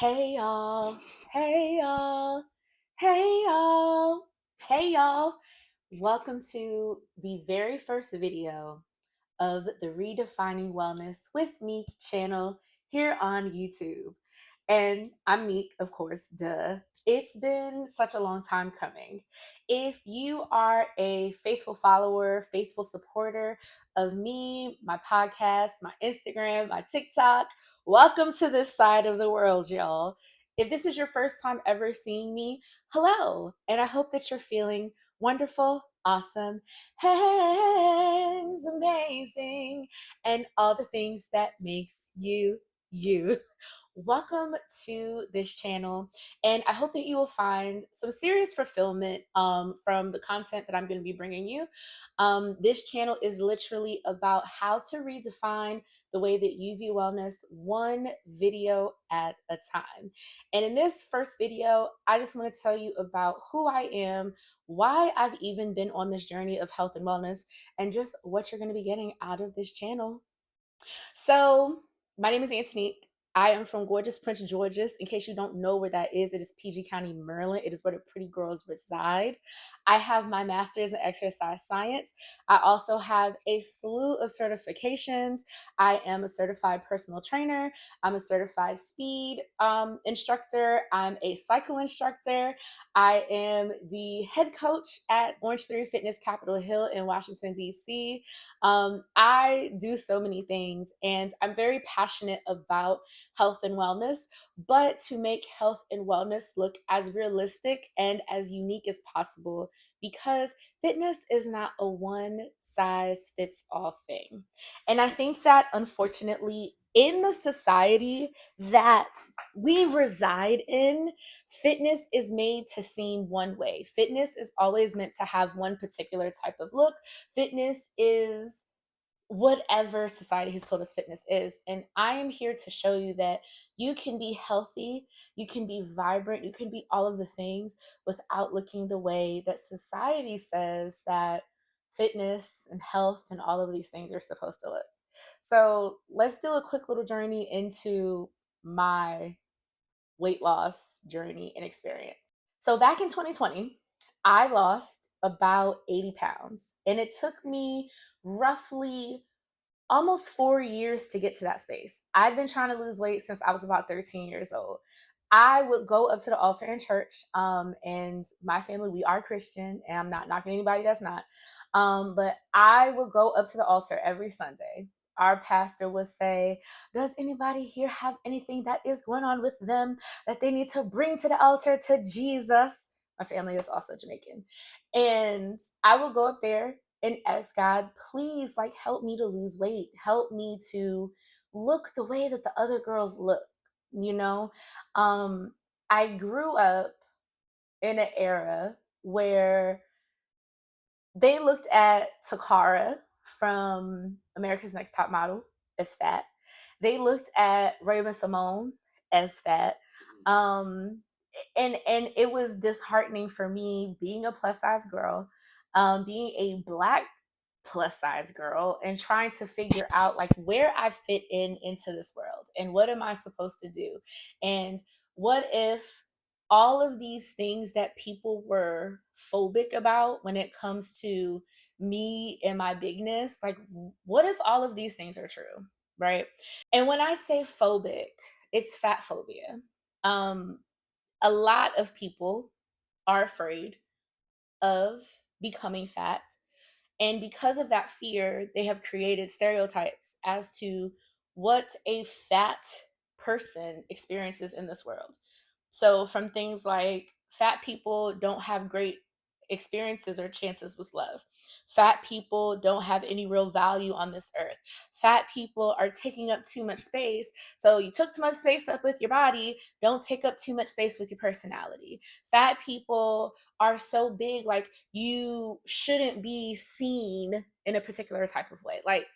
Hey y'all, hey y'all, hey y'all, hey y'all. Welcome to the very first video of the Redefining Wellness with Meek channel here on YouTube. And I'm Meek, of course, duh. It's been such a long time coming. If you are a faithful follower, faithful supporter of me, my podcast, my Instagram, my TikTok, welcome to this side of the world, y'all. If this is your first time ever seeing me, hello, and I hope that you're feeling wonderful, awesome, and amazing, and all the things that makes you you. Welcome to this channel, and I hope that you will find some serious fulfillment from the content that I'm going to be bringing you. This channel is literally about how to redefine the way that you view wellness, one video at a time. And in this first video, I just want to tell you about who I am, why I've even been on this journey of health and wellness, and just what you're going to be getting out of this channel. So, my name is Antonique. I am from gorgeous Prince George's. In case you don't know where that is, it is PG County, Maryland. It is where the pretty girls reside. I have my master's in exercise science. I also have a slew of certifications. I am a certified personal trainer. I'm a certified speed instructor. I'm a cycle instructor. I am the head coach at Orange Theory Fitness Capitol Hill in Washington, D.C. I do so many things, and I'm very passionate about health and wellness, but to make health and wellness look as realistic and as unique as possible, because fitness is not a one size fits all thing. And I think that unfortunately, in the society that we reside in, fitness is made to seem one way. Fitness is always meant to have one particular type of look. Fitness is whatever society has told us fitness is. And I am here to show you that you can be healthy, you can be vibrant, you can be all of the things without looking the way that society says that fitness and health and all of these things are supposed to look. So let's do a quick little journey into my weight loss journey and experience. So back in 2020, I lost about 80 pounds, and it took me roughly almost 4 years to get to that space. I'd been trying to lose weight since I was about 13 years old. I would go up to the altar in church, and my family, we are Christian, and I'm not knocking anybody that's not. But I would go up to the altar every Sunday. Our pastor would say, does anybody here have anything that is going on with them that they need to bring to the altar to Jesus? My family is also Jamaican. And I will go up there and ask God, please, like, help me to lose weight. Help me to look the way that the other girls look, you know? Um, I grew up in an era where they looked at Takara from America's Next Top Model as fat. They looked at Raven Simone as fat. Um, and it was disheartening for me being a plus size girl, being a Black plus size girl, and trying to figure out like where I fit in into this world and what am I supposed to do, and what if all of these things that people were phobic about when it comes to me and my bigness, like what if all of these things are true, right? And when I say phobic, it's fat phobia. um a lot of people are afraid of becoming fat. And because of that fear, they have created stereotypes as to what a fat person experiences in this world. So, from things like fat people don't have great experiences or chances with love. Fat people don't have any real value on this earth. Fat people are taking up too much space. So, you took too much space up with your body, don't take up too much space with your personality. Fat people are so big, like you shouldn't be seen in a particular type of way. Like,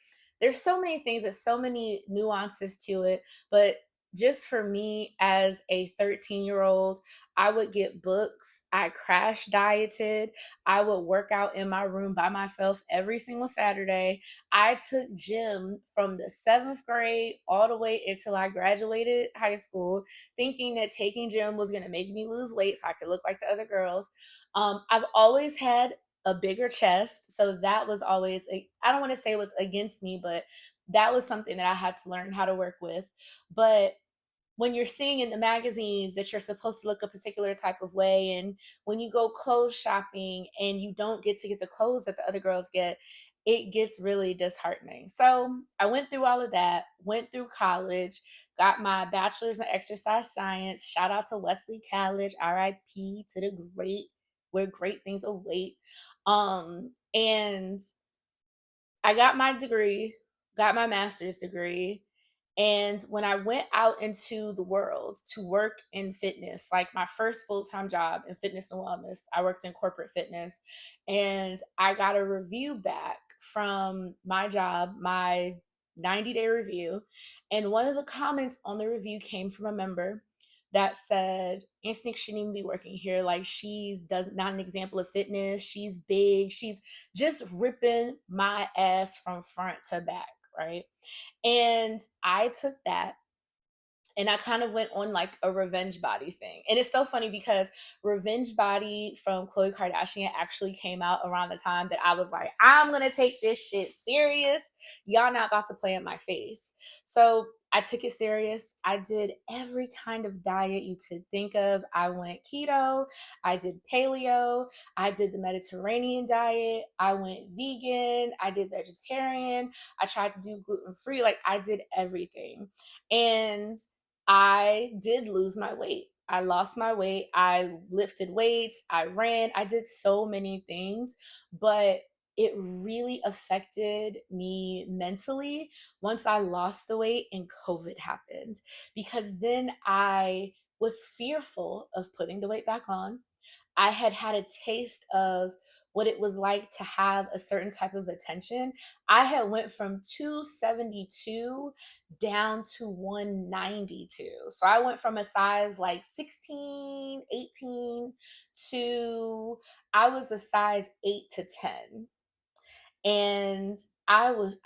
there's so many things, there's so many nuances to it, but just for me as a 13-year-old, I would get books. I crash dieted. I would work out in my room by myself every single Saturday. I took gym from the seventh grade all the way until I graduated high school, thinking that taking gym was going to make me lose weight so I could look like the other girls. I've always had a bigger chest. So that was always, I don't want to say it was against me, but that was something that I had to learn how to work with. But when you're seeing in the magazines that you're supposed to look a particular type of way, and when you go clothes shopping and you don't get to get the clothes that the other girls get, it gets really disheartening. So I went through all of that, went through college, got my bachelor's in exercise science. Shout out to Wesley College, RIP to the great, where great things await. And I got my degree, got my master's degree. And when I went out into the world to work in fitness, like my first full time job in fitness and wellness, I worked in corporate fitness. And I got a review back from my job, my 90-day review. And one of the comments on the review came from a member that said, Anthony shouldn't even be working here. Like, she's does not an example of fitness. She's big. She's just ripping my ass from front to back, right? And I took that and I kind of went on like a revenge body thing. And it's so funny because Revenge Body from Khloe Kardashian actually came out around the time that I was like, I'm going to take this shit serious. Y'all not about to play in my face. So I took it serious. I did every kind of diet you could think of. I went keto. I did paleo. I did the Mediterranean diet. I went vegan. I did vegetarian. I tried to do gluten free. Like, I did everything. And I did lose my weight. I lost my weight. I lifted weights. I ran. I did so many things, but it really affected me mentally once I lost the weight and COVID happened, because then I was fearful of putting the weight back on. I had had a taste of what it was like to have a certain type of attention. I had went from 272 down to 192. So I went from a size like 16, 18 to I was a size 8 to 10. And I was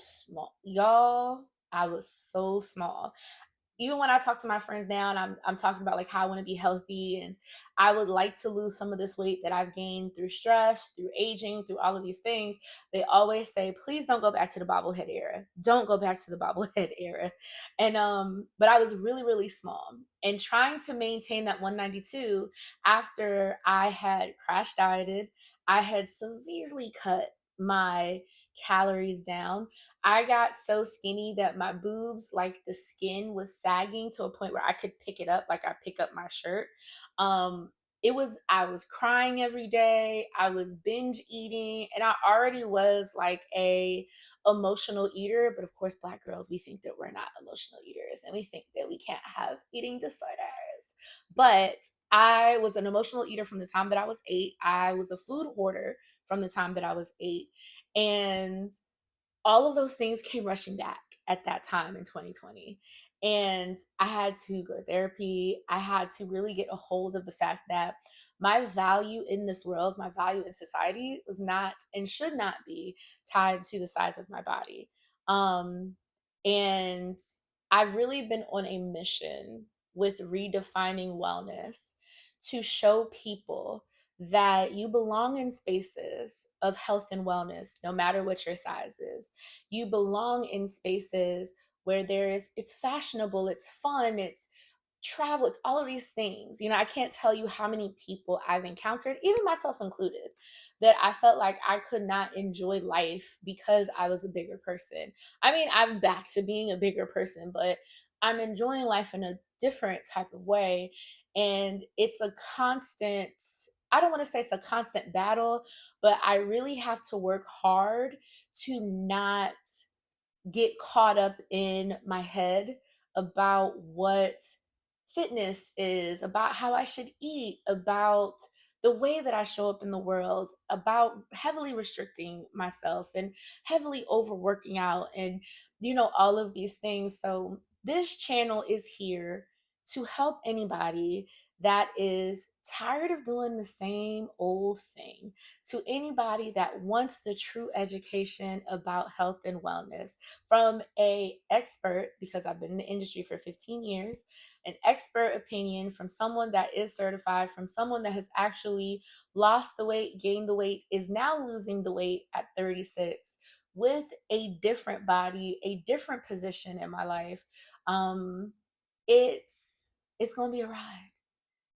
small. Y'all, I was so small. Even when I talk to my friends now and I'm talking about like how I want to be healthy and I would like to lose some of this weight that I've gained through stress, through aging, through all of these things, they always say, please don't go back to the bobblehead era. Don't go back to the bobblehead era. And but I was really, really small. And trying to maintain that 192 after I had crash dieted, I had severely cut my calories down. I got so skinny that my boobs, like the skin was sagging to a point where I could pick it up, like I pick up my shirt. Um, I was crying every day. I was binge eating, and I already was like a emotional eater. But of course, Black girls, we think that we're not emotional eaters, and we think that we can't have eating disorders. But I was an emotional eater from the time that I was 8. I was a food hoarder from the time that I was 8. And all of those things came rushing back at that time in 2020. And I had to go to therapy. I had to really get a hold of the fact that my value in this world, my value in society was not and should not be tied to the size of my body. And I've really been on a mission with redefining wellness to show people that you belong in spaces of health and wellness, no matter what your size is. You belong in spaces where it's fashionable, it's fun, it's travel, it's all of these things. I can't tell you how many people I've encountered, even myself included, that I felt like I could not enjoy life because I was a bigger person. I mean, I'm back to being a bigger person, but I'm enjoying life in a different type of way. And it's a constant, I don't want to say it's a constant battle, but I really have to work hard to not get caught up in my head about what fitness is, about how I should eat, about the way that I show up in the world, about heavily restricting myself and heavily overworking out and all of these things. So This channel is here to help anybody that is tired of doing the same old thing, to anybody that wants the true education about health and wellness from a expert, because I've been in the industry for 15 years, an expert opinion from someone that is certified, from someone that has actually lost the weight, gained the weight, is now losing the weight at 36 with a different body, a different position in my life. Um, it's gonna be a ride.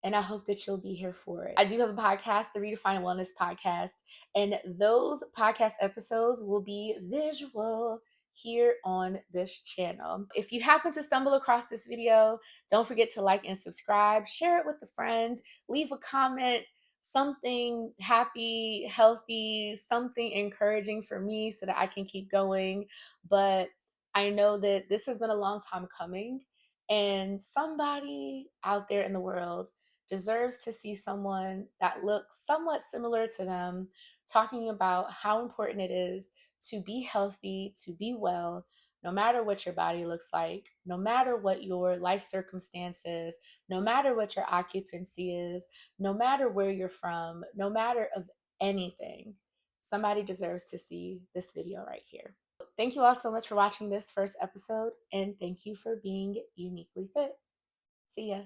And I hope that you'll be here for it. I do have a podcast, the Redefining Wellness Podcast, and those podcast episodes will be visual here on this channel. If you happen to stumble across this video, don't forget to like and subscribe, share it with a friend, leave a comment, something happy, healthy, something encouraging for me so that I can keep going. But I know that this has been a long time coming, and somebody out there in the world deserves to see someone that looks somewhat similar to them talking about how important it is to be healthy, to be well, no matter what your body looks like, no matter what your life circumstances, no matter what your occupancy is, no matter where you're from, no matter of anything. Somebody deserves to see this video right here. Thank you all so much for watching this first episode, and thank you for being uniquely fit. See ya.